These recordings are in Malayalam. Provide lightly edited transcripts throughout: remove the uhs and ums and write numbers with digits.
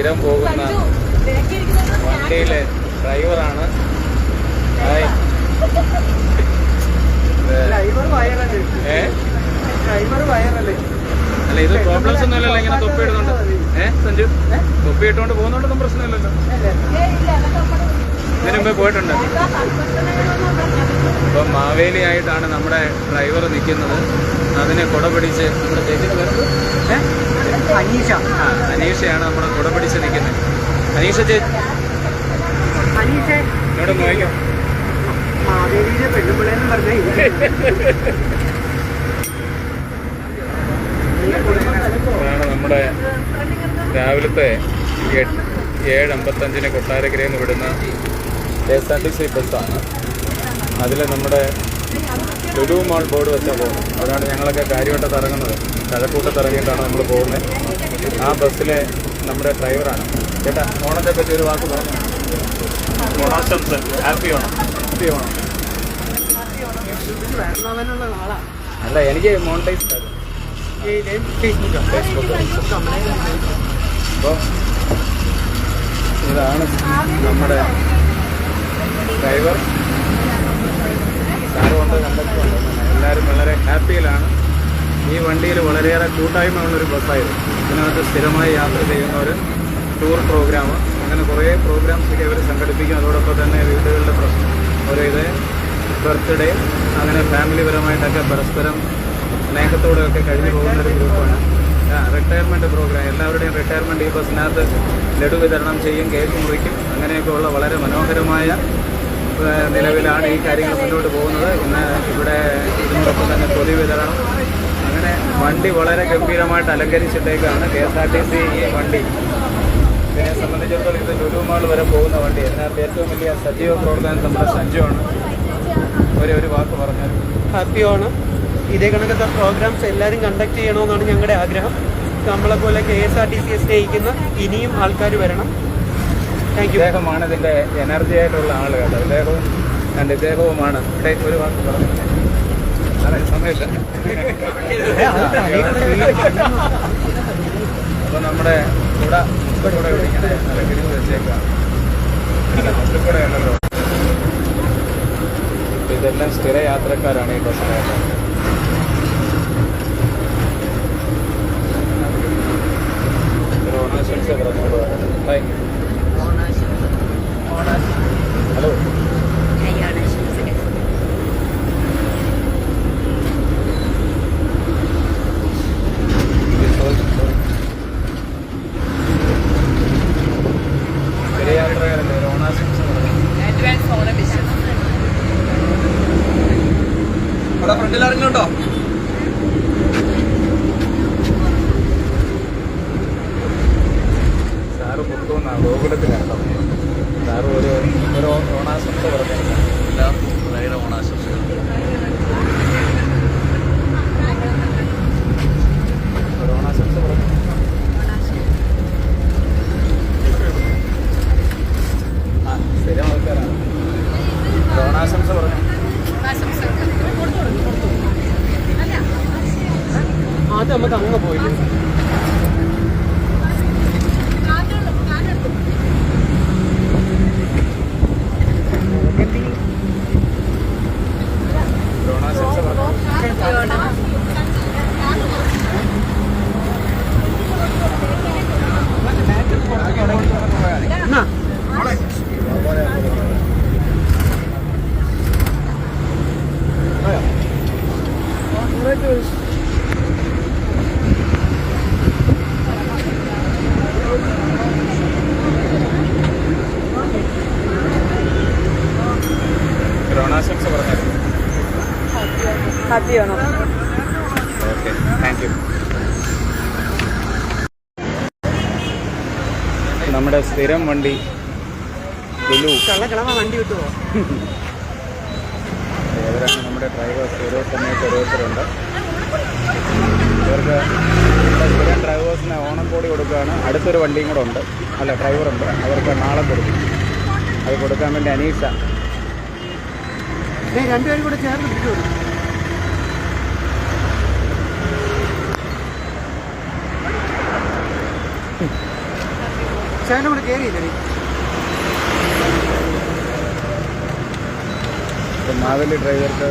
സ്ഥിരം പോകുന്ന വണ്ടിയിലെ ഡ്രൈവറാണ്. അല്ല, ഇത് പ്രോബ്ലംസ് ഒന്നും ഇല്ലല്ലോ ഇങ്ങനെ തൊപ്പി ഇടുന്നുണ്ട്. സഞ്ജു, തൊപ്പി ഇട്ടുകൊണ്ട് പോകുന്നോണ്ടൊന്നും പ്രശ്നമില്ലല്ലോ. ഇതിനു മുമ്പേ പോയിട്ടുണ്ട്. ഇപ്പം മാവേലി ആയിട്ടാണ് നമ്മുടെ ഡ്രൈവർ നിൽക്കുന്നത്. അതിനെ കുട പിടിച്ച് നമ്മുടെ ചേച്ചിയുടെ പേര് അനീഷയാണ് നമ്മുടെ കുട പിടിച്ച് നിൽക്കുന്നത്. അനീഷ ചേച്ചി എന്നോട് നോക്കാം. അതാണ് നമ്മുടെ രാവിലത്തെ 7:55 കൊട്ടാരക്കരയിൽ നിന്ന് വിടുന്ന KSRTC ബസ്സാണ്. അതിൽ നമ്മുടെ ലുലു മാൾ ബോർഡ് വെച്ചാൽ പോകുന്നത്. അതാണ് ഞങ്ങളൊക്കെ കാര്യമായിട്ട് ഇറങ്ങുന്നത്. കഴക്കൂട്ടത്ത് ഇറങ്ങിയിട്ടാണ് നമ്മൾ പോകുന്നത്. ആ ബസ്സിലെ നമ്മുടെ ഡ്രൈവറാണ്. ചേട്ടാ, ഓണത്തെ പറ്റി ഒരു വാക്ക് പറഞ്ഞു. ഓണാശംസ. ഹാപ്പി ഓണം. ഹാപ്പി ഓണം. അല്ല, എനിക്ക് മോണിറ്റൈസ് ഫേസ്ബുക്ക്. അപ്പോൾ ഇതാണ് നമ്മുടെ ഡ്രൈവർ. സാറുകൊണ്ട് കണ്ടക്ടറുണ്ട്. എല്ലാവരും വളരെ ഹാപ്പിയിലാണ്. ഈ വണ്ടിയിൽ വളരെയേറെ കൂട്ടായ്മയുള്ളൊരു ബസ്സായിരുന്നു. ഇതിനകത്ത് സ്ഥിരമായി യാത്ര ചെയ്യുന്ന ഒരു ടൂർ പ്രോഗ്രാം, അങ്ങനെ കുറേ പ്രോഗ്രാംസൊക്കെ ഇവർ സംഘടിപ്പിക്കും. അതോടൊപ്പം തന്നെ വീടുകളിലെ പ്രശ്നം ഓരോ ഇത് ബർത്ത്ഡേ, അങ്ങനെ ഫാമിലിപരമായിട്ടൊക്കെ പരസ്പരം സ്നേഹത്തോടെയൊക്കെ കഴിഞ്ഞു പോകുന്നൊരു ഗ്രൂപ്പാണ്. റിട്ടയർമെൻറ്റ് പ്രോഗ്രാം, എല്ലാവരുടെയും റിട്ടയർമെൻറ്റ് ഈ ബസ്സിനകത്ത് ലഡു വിതരണം ചെയ്യും, കേക്ക് മുറിക്കും. അങ്ങനെയൊക്കെയുള്ള വളരെ മനോഹരമായ നിലവിലാണ് ഈ കാര്യങ്ങൾ മുന്നോട്ട് പോകുന്നത്. ഇന്ന് ഇവിടെ ഇതിനോടൊപ്പം തന്നെ പൊതി വിതരണം, അങ്ങനെ വണ്ടി വളരെ ഗംഭീരമായിട്ട് അലങ്കരിച്ചിട്ടേക്കാണ് KSRTC ഈ വണ്ടി. ഇതിനെ സംബന്ധിച്ചിടത്തോളം ഇത് ലുലു മാൾ വരെ പോകുന്ന വണ്ടി. ഇതിനകത്ത് ഏറ്റവും വലിയ സജീവ പ്രവർത്തനം നമ്മുടെ സഞ്ജുവാണ്. ഒരു വാക്ക് പറഞ്ഞാൽ ഹാപ്പി ഓണം. ഇതേ കണക്കത്തെ പ്രോഗ്രാംസ് എല്ലാവരും കണ്ടക്ട് ചെയ്യണമെന്നാണ് ഞങ്ങളുടെ ആഗ്രഹം. നമ്മളെപ്പോലെ KSRTCയെ സ്നേഹിക്കുന്ന ഇനിയും ആൾക്കാർ വരണം. Thank you. ഇദ്ദേഹമാണ് ഇതിൻ്റെ എനർജി ആയിട്ടുള്ള ആൾ കേട്ടോ. ഇദ്ദേഹവുമാണ്. ഒരു വാക്ക് പറഞ്ഞു. അതെ, സമയത്ത് അപ്പോൾ നമ്മുടെ കൂടെ ഇങ്ങനെ അലങ്കരിച്ച് വെച്ചേക്കാണ്. അല്ല, മുട്ടുകൂടെ അല്ലല്ലോ. ഇതെല്ലാം സ്ഥിര യാത്രക്കാരാണ് ഈ ബസ്സിനകത്ത്. ഓണാശംസ പറഞ്ഞോളൂ. Hi, hello. സ്ഥിര യാത്രക്കാരല്ലേ, ഓണാശംസ പറഞ്ഞു. ഫ്രണ്ടിൽ ഇറങ്ങുന്നുണ്ടോ? സാറ് പുറത്തുനിന്നാണ്, ഗോകുലത്തിലാണ്. സാറ് ഒരു ഓണാശംസ പറഞ്ഞില്ല. ഭയങ്കര ഓണാശംസകൾ. ഒരു ഓണാശംസ പറഞ്ഞു. സ്ഥിരം ആൾക്കാരാണ്. ഓണാശംസ പറഞ്ഞു. അത് നമുക്ക് അങ്ങ് പോയില്ലേ. ഓണാശംസ പറഞ്ഞു. ഓണാശംസ പറഞ്ഞായിരുന്നു. Happy Onam. Okay, thank you. നമ്മുടെ സ്ഥിരം വണ്ടി ലുലു. വണ്ടി വിട്ടുപോ. ഇവരാണ് നമ്മുടെ ഡ്രൈവേഴ്സ്. ഓരോ സമയത്ത് ഓരോരുത്തരുണ്ട്. ഇവർക്ക് സ്ഥിരം ഡ്രൈവേഴ്സിന് ഓണക്കോടി കൊടുക്കുകയാണ്. അടുത്തൊരു വണ്ടിയും കൂടെ ഉണ്ട്, അല്ല ഡ്രൈവറുണ്ട്, അവർക്ക് നാളെ കൊടുക്കും. അത് കൊടുക്കാൻ വേണ്ടി അനീഷ രണ്ടുപേരും കൂടെ ചേർന്ന് പിടിച്ചു. നിശാന്റെ കൂടെ കയറിയില്ലേ നീ? മാവേലി ഡ്രൈവർക്ക്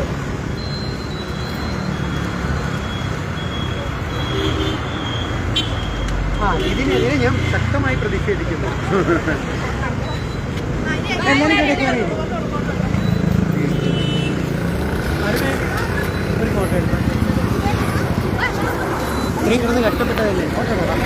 ഇതിനെതിരെ ഞാൻ ശക്തമായി പ്രതിഷേധിക്കുന്നു. എല്ലാവരും കൂടെ കയറിയില്ലേ? ഒരു ഫോട്ടോ എടുക്കാം. ഇത്രയും കിടന്ന് കഷ്ടപ്പെട്ടതല്ലേ? ഫോട്ടോ എടുക്കാം.